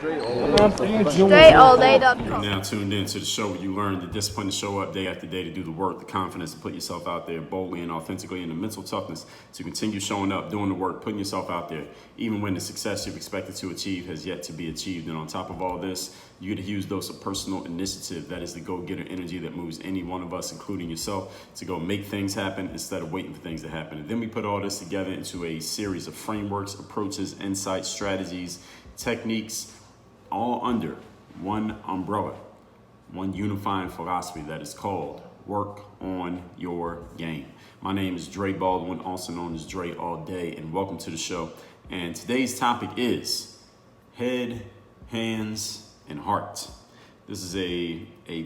DreAllDay.com. You're now tuned in to the show where you learn the discipline to show up day after day, to do the work, the confidence to put yourself out there boldly and authentically, and the mental toughness to continue showing up, doing the work, putting yourself out there, even when the success you've expected to achieve has yet to be achieved. And on top of all this, you get a huge dose of personal initiative. That is the go-getter energy that moves any one of us, including yourself, to go make things happen instead of waiting for things to happen. And then we put all this together into a series of frameworks, approaches, insights, strategies, techniques, all under one umbrella, one unifying philosophy that is called work on your game. My name is Dre Baldwin, also known as Dre All Day, and welcome to the show. And today's topic is head, hands, and heart. This is a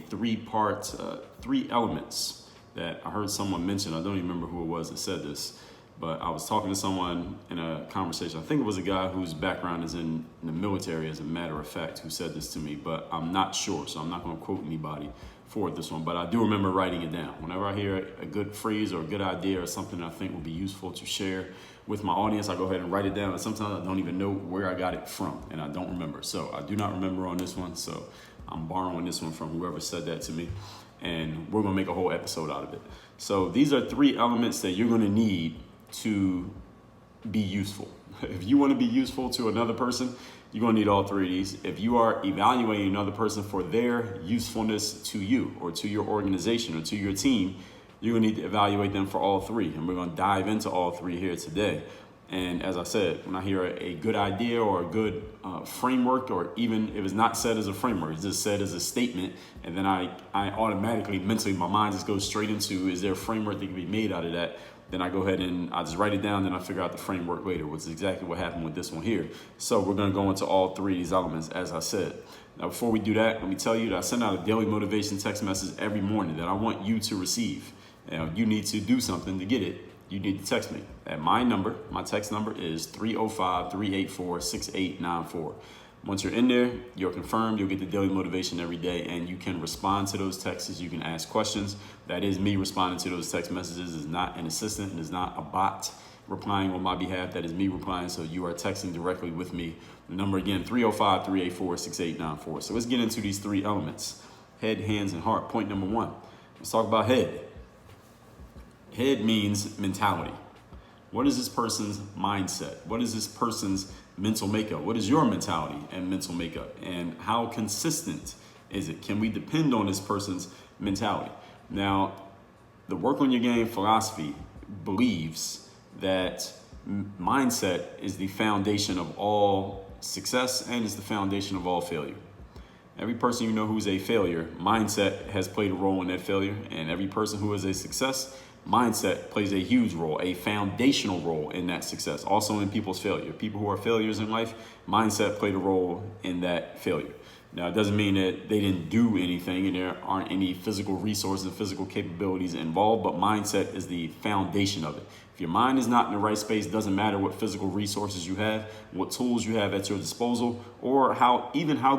three-part, three elements that I heard someone mention. I don't even remember who it was that said this, but I was talking to someone in a conversation. I think it was a guy whose background is in the military, as a matter of fact, who said this to me, but I'm not sure, so I'm not going to quote anybody for this one, but I do remember writing it down. Whenever I hear a good phrase or a good idea or something that I think will be useful to share with my audience, I go ahead and write it down, and sometimes I don't even know where I got it from, and I don't remember. So I do not remember on this one, so I'm borrowing this one from whoever said that to me, and we're going to make a whole episode out of it. So these are three elements that you're going to need to be useful. If you want to be useful to another person, you're going to need all three of these. If you are evaluating another person for their usefulness to you or to your organization or to your team, you're going to need to evaluate them for all three. And we're going to dive into all three here today. And as I said, when I hear a good idea or a good framework, or even if it's not said as a framework, it's just said as a statement, and then I automatically, mentally, my mind just goes straight into, is there a framework that can be made out of that? Then I go ahead and I just write it down, then I figure out the framework later, which is exactly what happened with this one here. So we're going to go into all three of these elements, as I said. Now, before we do that, let me tell you that I send out a daily motivation text message every morning that I want you to receive. Now, you need to do something to get it. You need to text me at my number. My text number is 305-384-6894. Once you're in there, you're confirmed. You'll get the daily motivation every day, and you can respond to those texts. You can ask questions. That is me responding to those text messages. It's not an assistant. It is not a bot replying on my behalf. That is me replying. So you are texting directly with me. The number again, 305-384-6894. So let's get into these three elements: head, hands, and heart. Point number one. Let's talk about head. Head means mentality. What is this person's mindset? What is this person's mental makeup? What is your mentality and mental makeup? And how consistent is it? Can we depend on this person's mentality? Now, the work on your game philosophy believes that mindset is the foundation of all success and is the foundation of all failure. Every person you know who's a failure, mindset has played a role in that failure. And every person who is a success, mindset plays a huge role, a foundational role in that success. Also in people's failure. People who are failures in life, mindset played a role in that failure. Now, it doesn't mean that they didn't do anything and there aren't any physical resources and physical capabilities involved, but mindset is the foundation of it. If your mind is not in the right space, it doesn't matter what physical resources you have, what tools you have at your disposal, or how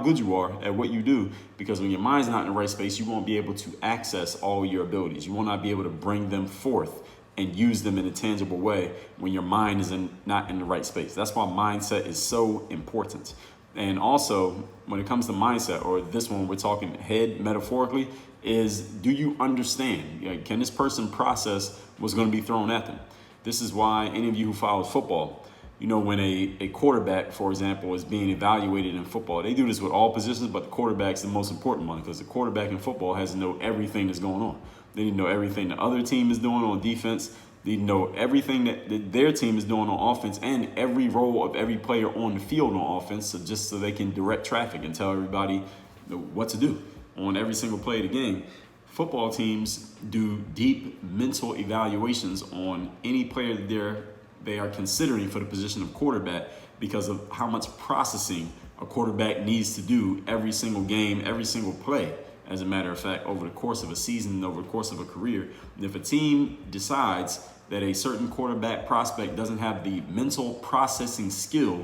good you are at what you do, because when your mind's not in the right space, you won't be able to access all your abilities. You will not be able to bring them forth and use them in a tangible way when your mind is not in the right space. That's why mindset is so important. And also, when it comes to mindset, or this one we're talking head metaphorically, is do you understand? Can this person process what's going to be thrown at them? This is why any of you who follow football, you know, when a quarterback, for example, is being evaluated in football, they do this with all positions, but the quarterback's the most important one, because the quarterback in football has to know everything that's going on. They need to know everything the other team is doing on defense. They need to know everything that their team is doing on offense, and every role of every player on the field on offense, so they can direct traffic and tell everybody what to do on every single play of the game. Football teams do deep mental evaluations on any player that they are considering for the position of quarterback, because of how much processing a quarterback needs to do every single game, every single play, as a matter of fact, over the course of a season and over the course of a career. And if a team decides that a certain quarterback prospect doesn't have the mental processing skill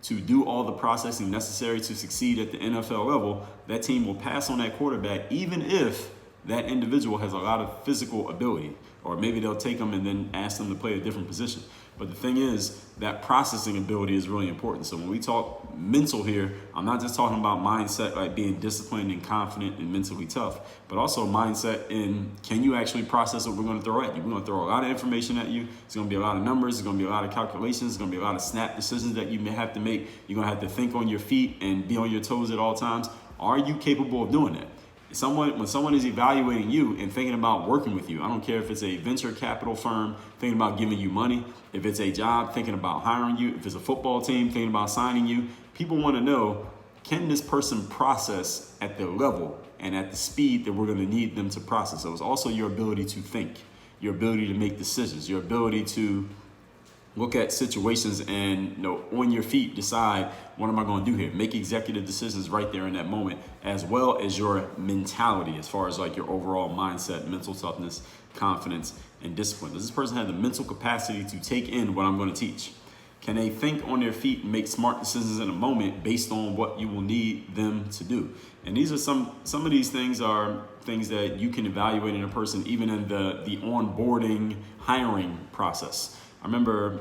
to do all the processing necessary to succeed at the NFL level, that team will pass on that quarterback, even if that individual has a lot of physical ability. Or maybe they'll take them and then ask them to play a different position. But the thing is, that processing ability is really important. So when we talk mental here, I'm not just talking about mindset, like being disciplined and confident and mentally tough, but also mindset in, can you actually process what we're going to throw at you? We're going to throw a lot of information at you. It's going to be a lot of numbers. It's going to be a lot of calculations. It's going to be a lot of snap decisions that you may have to make. You're going to have to think on your feet and be on your toes at all times. Are you capable of doing that? When someone is evaluating you and thinking about working with you, I don't care if it's a venture capital firm thinking about giving you money, if it's a job thinking about hiring you, if it's a football team thinking about signing you, people want to know, can this person process at the level and at the speed that we're going to need them to process? So it's also your ability to think, your ability to make decisions, your ability to look at situations and, on your feet, decide, what am I going to do here? Make executive decisions right there in that moment, as well as your mentality, as far as like your overall mindset, mental toughness, confidence, and discipline. Does this person have the mental capacity to take in what I'm going to teach? Can they think on their feet and make smart decisions in a moment based on what you will need them to do? And these are some of these things are things that you can evaluate in a person, even in the onboarding, hiring process. I remember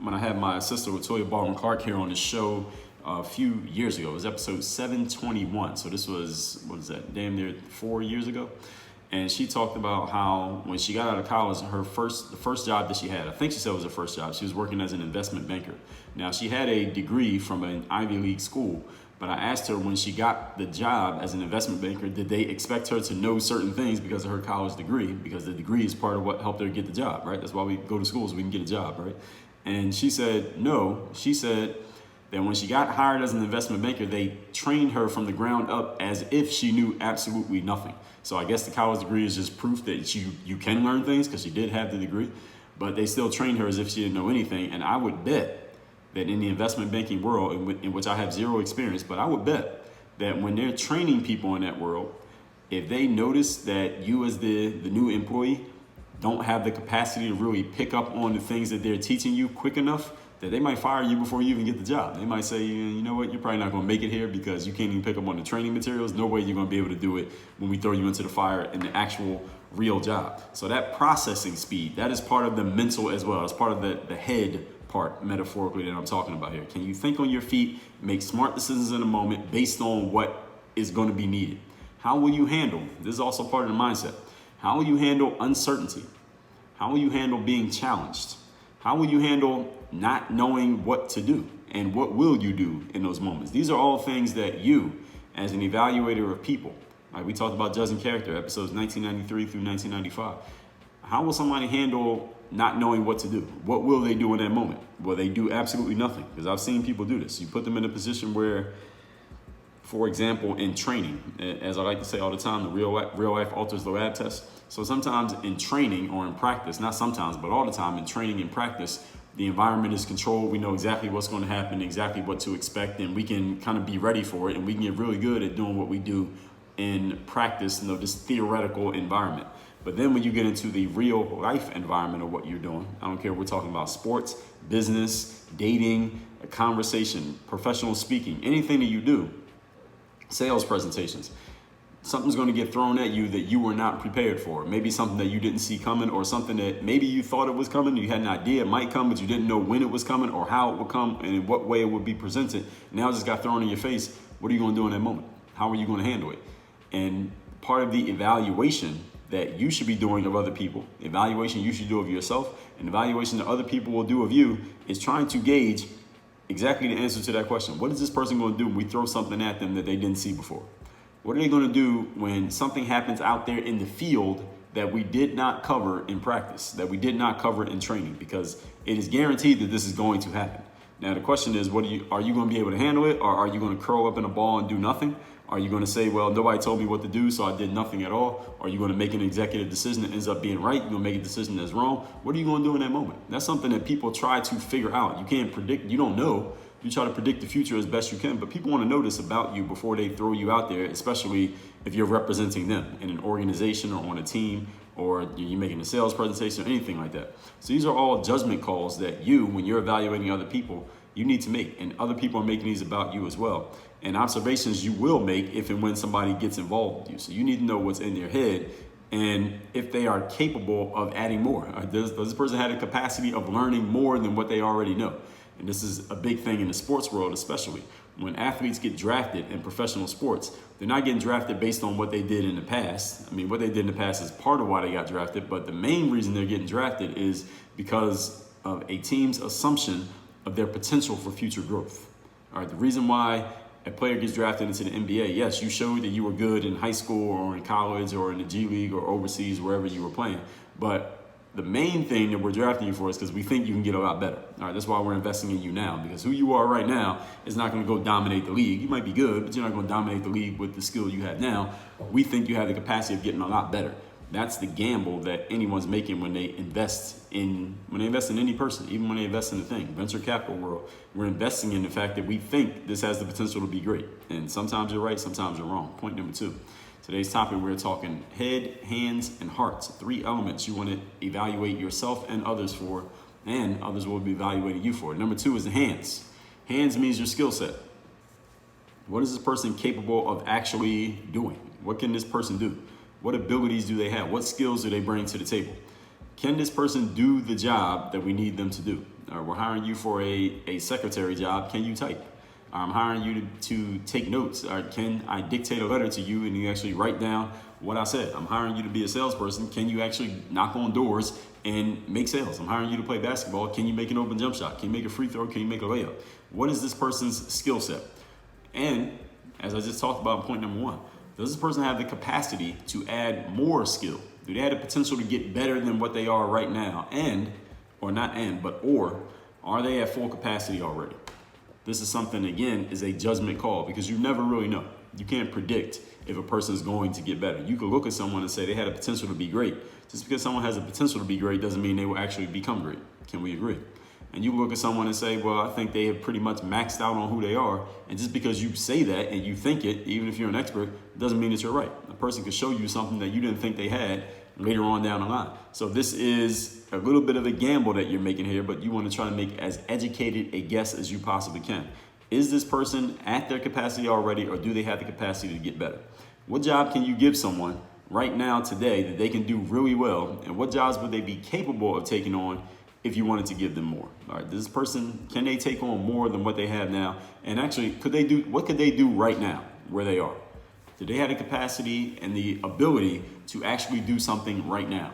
when I had my sister with Dre Baldwin Clark here on the show a few years ago. It was episode 721. So this was, damn near 4 years ago. And she talked about how when she got out of college, the first job that she had, I think she said it was her first job, she was working as an investment banker. Now, she had a degree from an Ivy League school, but I asked her when she got the job as an investment banker, did they expect her to know certain things because of her college degree? Because the degree is part of what helped her get the job, right? That's why we go to school, so we can get a job, right? And she said, no. She said that when she got hired as an investment banker, they trained her from the ground up as if she knew absolutely nothing. So I guess the college degree is just proof that you can learn things, because she did have the degree, but they still trained her as if she didn't know anything. And I would bet that in the investment banking world, in which I have zero experience, but I would bet that when they're training people in that world, if they notice that you as the new employee don't have the capacity to really pick up on the things that they're teaching you quick enough, that they might fire you before you even get the job. They might say, you know what, you're probably not going to make it here because you can't even pick up on the training materials. No way you're going to be able to do it when we throw you into the fire in the actual real job. So that processing speed, that is part of the mental as well. It's part of the head part, metaphorically, that I'm talking about here. Can you think on your feet, make smart decisions in a moment based on what is going to be needed? How will you handle, this is also part of the mindset, how will you handle uncertainty? How will you handle being challenged? How will you handle not knowing what to do? And what will you do in those moments? These are all things that you, as an evaluator of people, like we talked about judging character, episodes 1993 through 1995. How will somebody handle not knowing what to do? What will they do in that moment? Will they do absolutely nothing? Because I've seen people do this. You put them in a position where, for example, in training, as I like to say all the time, the real life alters the lab test. So sometimes in training or in practice, not sometimes, but all the time in training and practice, the environment is controlled. We know exactly what's going to happen, exactly what to expect, and we can kind of be ready for it. And we can get really good at doing what we do in practice, this theoretical environment. But then when you get into the real life environment of what you're doing, I don't care if we're talking about sports, business, dating, a conversation, professional speaking, anything that you do, sales presentations, something's going to get thrown at you that you were not prepared for. Maybe something that you didn't see coming, or something that maybe you thought it was coming. You had an idea it might come, but you didn't know when it was coming or how it would come and in what way it would be presented. Now it just got thrown in your face. What are you going to do in that moment? How are you going to handle it? And part of the evaluation that you should be doing of other people, evaluation you should do of yourself, and evaluation that other people will do of you, is trying to gauge exactly the answer to that question. What is this person going to do when we throw something at them that they didn't see before? What are they going to do when something happens out there in the field that we did not cover in practice, that we did not cover in training? Because it is guaranteed that this is going to happen. Now, the question is, are you going to be able to handle it, or are you going to curl up in a ball and do nothing? Are you going to say, well, nobody told me what to do, so I did nothing at all? Or are you going to make an executive decision that ends up being right? You're going to make a decision that's wrong? What are you going to do in that moment? That's something that people try to figure out. You can't predict. You don't know. You try to predict the future as best you can, but people want to know this about you before they throw you out there, especially if you're representing them in an organization or on a team, or you're making a sales presentation or anything like that. So these are all judgment calls that you, when you're evaluating other people, you need to make, and other people are making these about you as well. And observations you will make if and when somebody gets involved with you. So you need to know what's in their head and if they are capable of adding more. Does this person have the capacity of learning more than what they already know? And this is a big thing in the sports world, especially. When athletes get drafted in professional sports, they're not getting drafted based on what they did in the past. I mean, what they did in the past is part of why they got drafted, but the main reason they're getting drafted is because of a team's assumption of their potential for future growth. All right, the reason why a player gets drafted into the NBA, yes, you showed that you were good in high school or in college or in the G League or overseas, wherever you were playing, but the main thing that we're drafting you for is because we think you can get a lot better. All right, that's why we're investing in you now, because who you are right now is not going to go dominate the league. You might be good, but you're not going to dominate the league with the skill you have now. We think you have the capacity of getting a lot better. That's the gamble that anyone's making when they invest in any person, even when they invest in a thing. Venture capital world, we're investing in the fact that we think this has the potential to be great. And sometimes you're right, sometimes you're wrong. Point number 2. Today's topic, we're talking head, hands, and hearts. 3 elements you want to evaluate yourself and others for, and others will be evaluating you for. Number 2 is the hands. Hands means your skill set. What is this person capable of actually doing? What can this person do? What abilities do they have? What skills do they bring to the table? Can this person do the job that we need them to do? We're hiring you for a secretary job. Can you type? I'm hiring you to take notes. Can I dictate a letter to you and you actually write down what I said? I'm hiring you to be a salesperson. Can you actually knock on doors and make sales? I'm hiring you to play basketball. Can you make an open jump shot? Can you make a free throw? Can you make a layup? What is this person's skill set? And as I just talked about in point number 1, does this person have the capacity to add more skill? Do they have the potential to get better than what they are right now? Or are they at full capacity already? This is something, again, is a judgment call, because you never really know. You can't predict if a person is going to get better. You could look at someone and say they had a potential to be great. Just because someone has a potential to be great doesn't mean they will actually become great. Can we agree? And you look at someone and say, well, I think they have pretty much maxed out on who they are. And just because you say that and you think it, even if you're an expert, doesn't mean that you're right. A person could show you something that you didn't think they had later on down the line. So this is a little bit of a gamble that you're making here, but you want to try to make as educated a guess as you possibly can. Is this person at their capacity already, or do they have the capacity to get better? What job can you give someone right now today that they can do really well, and what jobs would they be capable of taking on if you wanted to give them more? All right, this person, can they take on more than what they have now? And actually, what could they do right now where they are? Do they have the capacity and the ability to actually do something right now?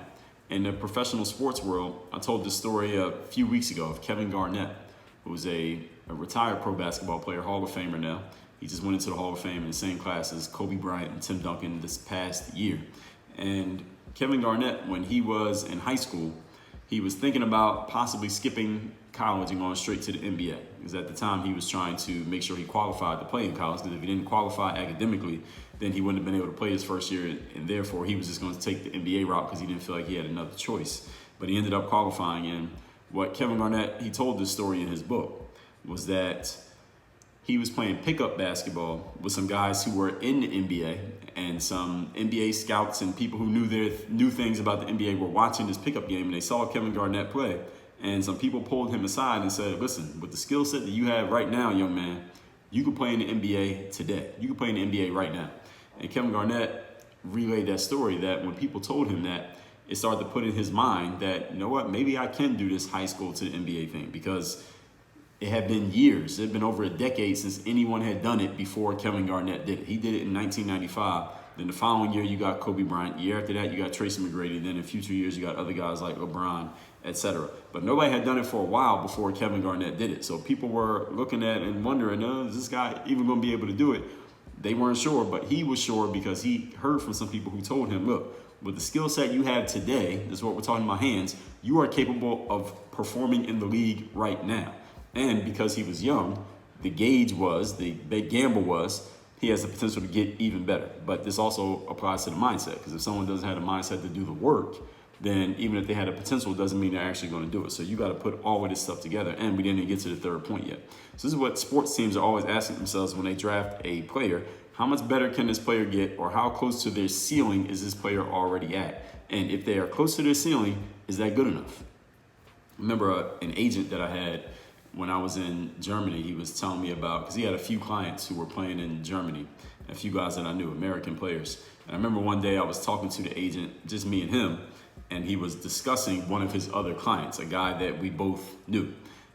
In the professional sports world, I told this story a few weeks ago of Kevin Garnett, who was a retired pro basketball player, Hall of Famer now. He just went into the Hall of Fame in the same class as Kobe Bryant and Tim Duncan this past year. And Kevin Garnett, when he was in high school, he was thinking about possibly skipping college and going straight to the NBA. Because at the time, he was trying to make sure he qualified to play in college. Because if he didn't qualify academically, then he wouldn't have been able to play his first year. And therefore, he was just going to take the NBA route because he didn't feel like he had another choice. But he ended up qualifying. And what Kevin Garnett, he told this story in his book, was that he was playing pickup basketball with some guys who were in the NBA, and some NBA scouts and people who knew things about the NBA were watching this pickup game, and they saw Kevin Garnett play. And some people pulled him aside and said, listen, with the skill set that you have right now, young man, you can play in the NBA today. You can play in the NBA right now. And Kevin Garnett relayed that story, that when people told him that, it started to put in his mind that, you know what, maybe I can do this high school to the NBA thing, because it had been years. It had been over a decade since anyone had done it before Kevin Garnett did it. He did it in 1995. Then the following year, you got Kobe Bryant. The year after that, you got Tracy McGrady. Then in future years, you got other guys like LeBron, etc. But nobody had done it for a while before Kevin Garnett did it. So people were looking at it and wondering, is this guy even going to be able to do it? They weren't sure, but he was sure because he heard from some people who told him, look, with the skill set you have today, this is what we're talking about hands, you are capable of performing in the league right now. And because he was young, the gauge was, the big gamble was, he has the potential to get even better. But this also applies to the mindset, because if someone doesn't have the mindset to do the work, then even if they had a potential, doesn't mean they're actually going to do it. So you got to put all of this stuff together. And we didn't even get to the third point yet. So this is what sports teams are always asking themselves when they draft a player. How much better can this player get, or how close to their ceiling is this player already at? And if they are close to their ceiling, is that good enough? Remember an agent that I had when I was in Germany, he was telling me about, because he had a few clients who were playing in Germany, a few guys that I knew, American players. And I remember one day I was talking to the agent, just me and him, and he was discussing one of his other clients, a guy that we both knew.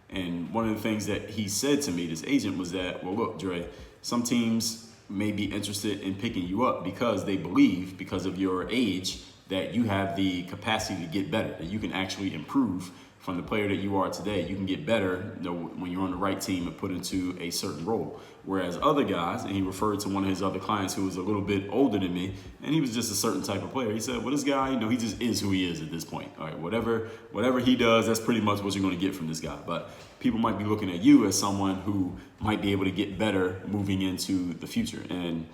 And one of the things that he said to me, this agent, was that, well, look, Dre, some teams may be interested in picking you up because they believe, because of your age, that you have the capacity to get better, that you can actually improve from the player that you are today. You can get better, when you're on the right team and put into a certain role. Whereas other guys, and he referred to one of his other clients who was a little bit older than me, and he was just a certain type of player. He said, well, this guy, he just is who he is at this point. All right, whatever he does, that's pretty much what you're going to get from this guy. But people might be looking at you as someone who might be able to get better moving into the future. And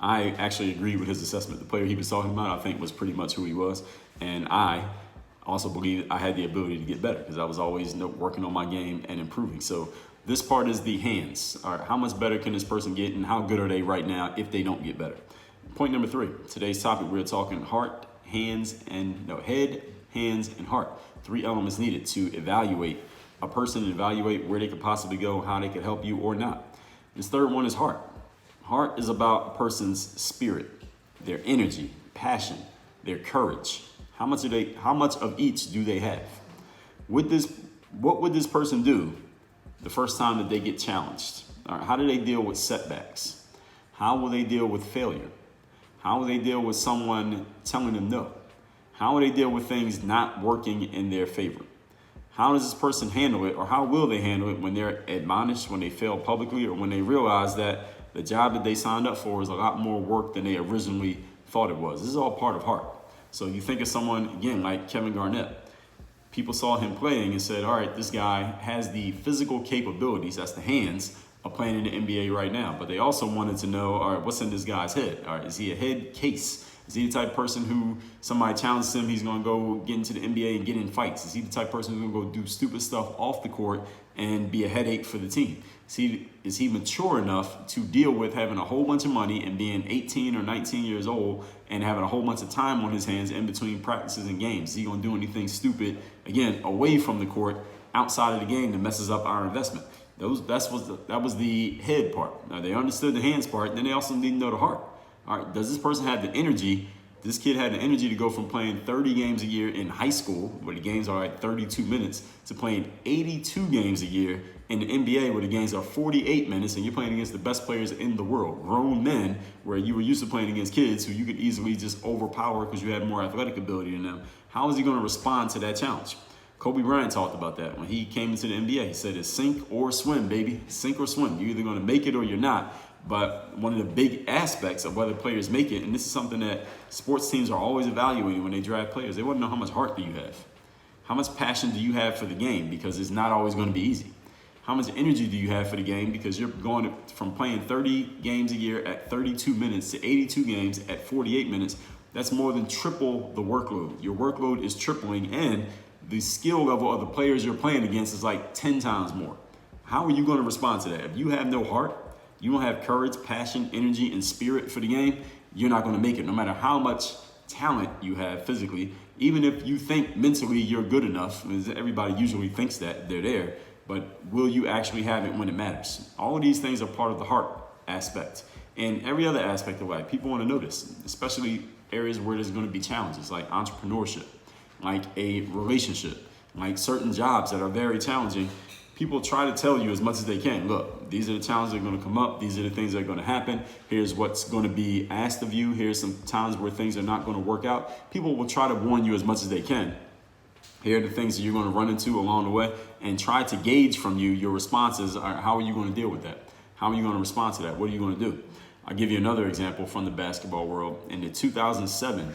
I actually agree with his assessment. The player he was talking about, I think, was pretty much who he was. And I also believe I had the ability to get better because I was always working on my game and improving. So this part is the hands. All right, how much better can this person get, and how good are they right now if they don't get better? Point number 3, today's topic, we're talking heart, head, hands, and heart. 3 elements needed to evaluate a person, and evaluate where they could possibly go, how they could help you or not. This third one is heart. Heart is about a person's spirit, their energy, passion, their courage. How much of each do they have? What would this person do the first time that they get challenged? All right, how do they deal with setbacks? How will they deal with failure? How will they deal with someone telling them no? How will they deal with things not working in their favor? How does this person handle it, or how will they handle it when they're admonished, when they fail publicly, or when they realize that the job that they signed up for is a lot more work than they originally thought it was? This is all part of heart. So you think of someone, again, like Kevin Garnett. People saw him playing and said, all right, this guy has the physical capabilities, that's the hands, of playing in the NBA right now. But they also wanted to know, all right, what's in this guy's head? All right, is he a head case? Is he the type of person who somebody challenges him, he's going to go get into the NBA and get in fights? Is he the type of person who's going to go do stupid stuff off the court and be a headache for the team? Is he mature enough to deal with having a whole bunch of money and being 18 or 19 years old and having a whole bunch of time on his hands in between practices and games? Is he going to do anything stupid, again, away from the court, outside of the game, that messes up our investment? That was the head part. Now, they understood the hands part, then they also need to know the heart. All right, does this person have the energy? This kid had the energy to go from playing 30 games a year in high school, where the games are at 32 minutes, to playing 82 games a year in the NBA, where the games are 48 minutes, and you're playing against the best players in the world, grown men, where you were used to playing against kids who you could easily just overpower because you had more athletic ability than them. How is he going to respond to that challenge? Kobe Bryant talked about that when he came into the NBA. He said, it's sink or swim, baby. Sink or swim. You're either going to make it or you're not. But one of the big aspects of whether players make it, and this is something that sports teams are always evaluating when they draft players, they want to know how much heart do you have? How much passion do you have for the game? Because it's not always going to be easy. How much energy do you have for the game? Because you're going from playing 30 games a year at 32 minutes to 82 games at 48 minutes. That's more than triple the workload. Your workload is tripling, and the skill level of the players you're playing against is like 10 times more. How are you going to respond to that? If you have no heart, you don't have courage, passion, energy, and spirit for the game, you're not going to make it, no matter how much talent you have physically. Even if you think mentally you're good enough, everybody usually thinks that they're there, but will you actually have it when it matters? All of these things are part of the heart aspect. And every other aspect of life, people want to know this, especially areas where there's going to be challenges, like entrepreneurship, like a relationship, like certain jobs that are very challenging. People try to tell you as much as they can, look, these are the challenges that are going to come up. These are the things that are going to happen. Here's what's going to be asked of you. Here's some times where things are not going to work out. People will try to warn you as much as they can. Here are the things that you're going to run into along the way, and try to gauge from you your responses. How are you going to deal with that? How are you going to respond to that? What are you going to do? I'll give you another example from the basketball world. In the 2007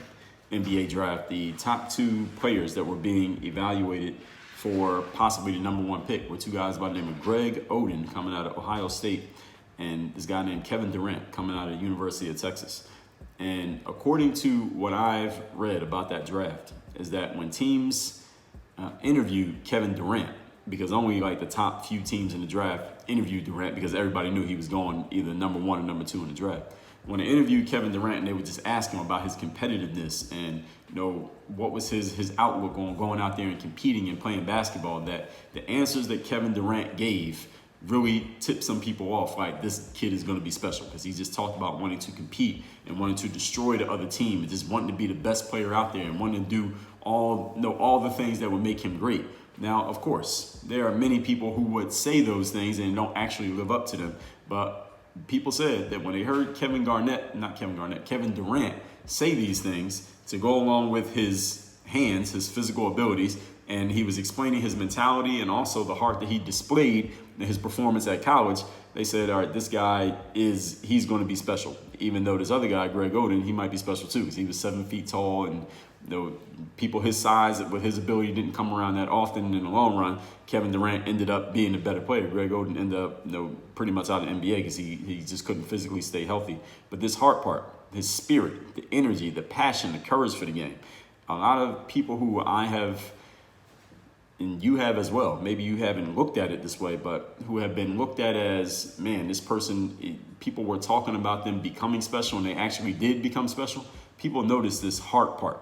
NBA draft, the top 2 players that were being evaluated for possibly the number 1 pick were 2 guys by the name of Greg Oden, coming out of Ohio State, and this guy named Kevin Durant, coming out of the University of Texas. And according to what I've read about that draft, is that when teams interviewed Kevin Durant, because only like the top few teams in the draft interviewed Durant because everybody knew he was going either number 1 or number 2 in the draft. When they interviewed Kevin Durant, and they would just ask him about his competitiveness and what was his outlook on going out there and competing and playing basketball, that the answers that Kevin Durant gave really tipped some people off, like this kid is going to be special, because he just talked about wanting to compete and wanting to destroy the other team and just wanting to be the best player out there and wanting to do all the things that would make him great. Now, of course, there are many people who would say those things and don't actually live up to them, but people said that when they heard Kevin Durant say these things to go along with his hands, his physical abilities, and he was explaining his mentality and also the heart that he displayed in his performance at college, they said, all right, this guy he's going to be special. Even though this other guy, Greg Oden, he might be special too, because he was 7 feet tall, and people his size with his ability didn't come around that often. In the long run, Kevin Durant ended up being a better player. Greg Oden ended up pretty much out of the NBA because he just couldn't physically stay healthy. But this heart part, his spirit, the energy, the passion, the courage for the game. A lot of people who I have, and you have as well, maybe you haven't looked at it this way, but who have been looked at as, man, this person, people were talking about them becoming special and they actually did become special. People notice this heart part.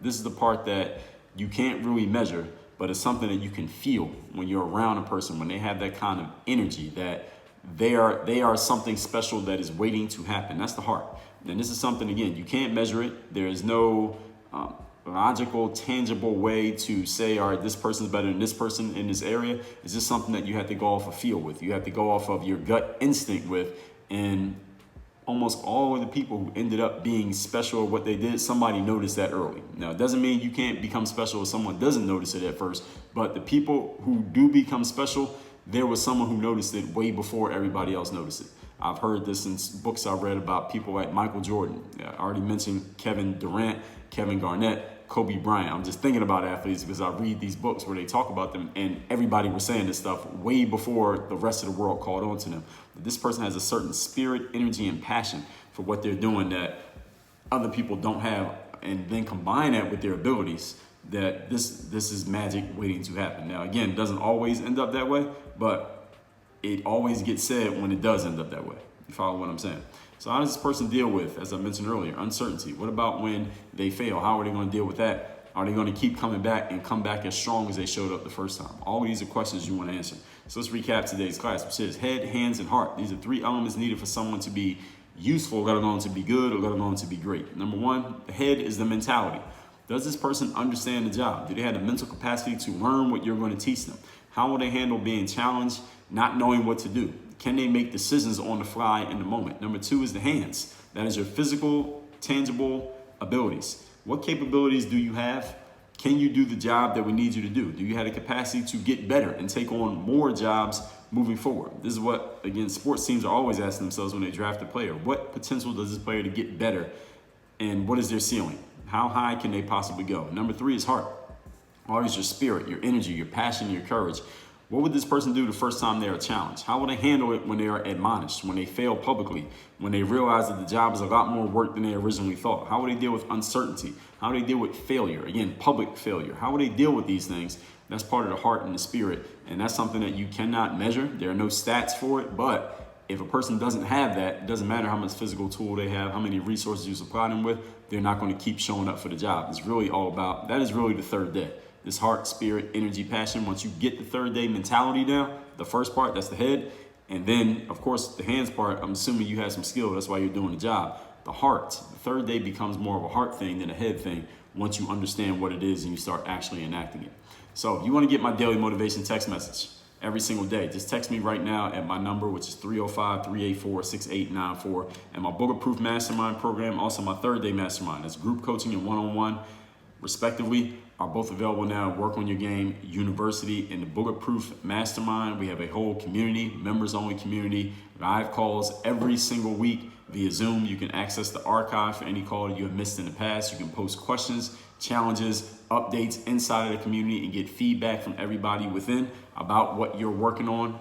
This is the part that you can't really measure, but it's something that you can feel when you're around a person, when they have that kind of energy, that they are something special that is waiting to happen. That's the heart. And this is something, again, you can't measure it. There is no logical, tangible way to say, all right, this person's better than this person in this area. It's just something that you have to go off a feel with. You have to go off of your gut instinct with. And almost all of the people who ended up being special at what they did, somebody noticed that early. Now, it doesn't mean you can't become special if someone doesn't notice it at first, but the people who do become special, there was someone who noticed it way before everybody else noticed it. I've heard this in books I've read about people like Michael Jordan. I already mentioned Kevin Durant, Kevin Garnett, Kobe Bryant. I'm just thinking about athletes because I read these books where they talk about them, and everybody was saying this stuff way before the rest of the world caught on to them. This person has a certain spirit, energy, and passion for what they're doing that other people don't have, and then combine that with their abilities, that this is magic waiting to happen. Now, again, it doesn't always end up that way, but it always gets said when it does end up that way. You follow what I'm saying? So how does this person deal with, as I mentioned earlier, uncertainty? What about when they fail? How are they going to deal with that? Are they going to keep coming back and come back as strong as they showed up the first time? All of these are questions you want to answer. So let's recap today's class, which is head, hands, and heart. These are 3 elements needed for someone to be useful, let alone to be good, or let alone to be great. Number 1, the head is the mentality. Does this person understand the job? Do they have the mental capacity to learn what you're going to teach them? How will they handle being challenged, not knowing what to do? Can they make decisions on the fly in the moment? Number 2 is the hands. That is your physical, tangible abilities. What capabilities do you have? Can you do the job that we need you to do? Do you have the capacity to get better and take on more jobs moving forward? This is what, again, sports teams are always asking themselves when they draft a player. What potential does this player to get better? And what is their ceiling? How high can they possibly go? Number 3 is heart. Heart is your spirit, your energy, your passion, your courage. What would this person do the first time they are challenged? How will they handle it when they are admonished, when they fail publicly, when they realize that the job is a lot more work than they originally thought? How will they deal with uncertainty? How will they deal with failure? Again, public failure. How will they deal with these things? That's part of the heart and the spirit, and that's something that you cannot measure. There are no stats for it, but if a person doesn't have that, it doesn't matter how much physical tool they have, how many resources you supply them with, they're not going to keep showing up for the job. It's really all about, that is really the third day. This heart, spirit, energy, passion. Once you get the third day mentality down, the first part, that's the head. And then, of course, the hands part, I'm assuming you have some skill. That's why you're doing the job. The heart, the third day becomes more of a heart thing than a head thing once you understand what it is and you start actually enacting it. So if you want to get my daily motivation text message every single day, just text me right now at my number, which is 305-384-6894. And my Bulletproof Mastermind program, also my third day mastermind. That's group coaching and one-on-one, respectively, are both available now. Work on Your Game University and the Bulletproof Mastermind. We have a whole community, members-only community, live calls every single week via Zoom. You can access the archive for any call that you have missed in the past. You can post questions, challenges, updates inside of the community and get feedback from everybody within about what you're working on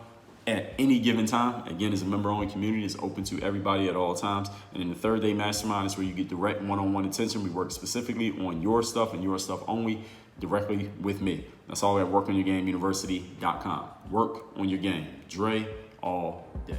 at any given time. Again, it's a member-only community. It's open to everybody at all times. And in the third day mastermind is where you get direct one-on-one attention. We work specifically on your stuff and your stuff only. directly with me. That's all at workonyourgameuniversity.com. Work on your game. Dre all day.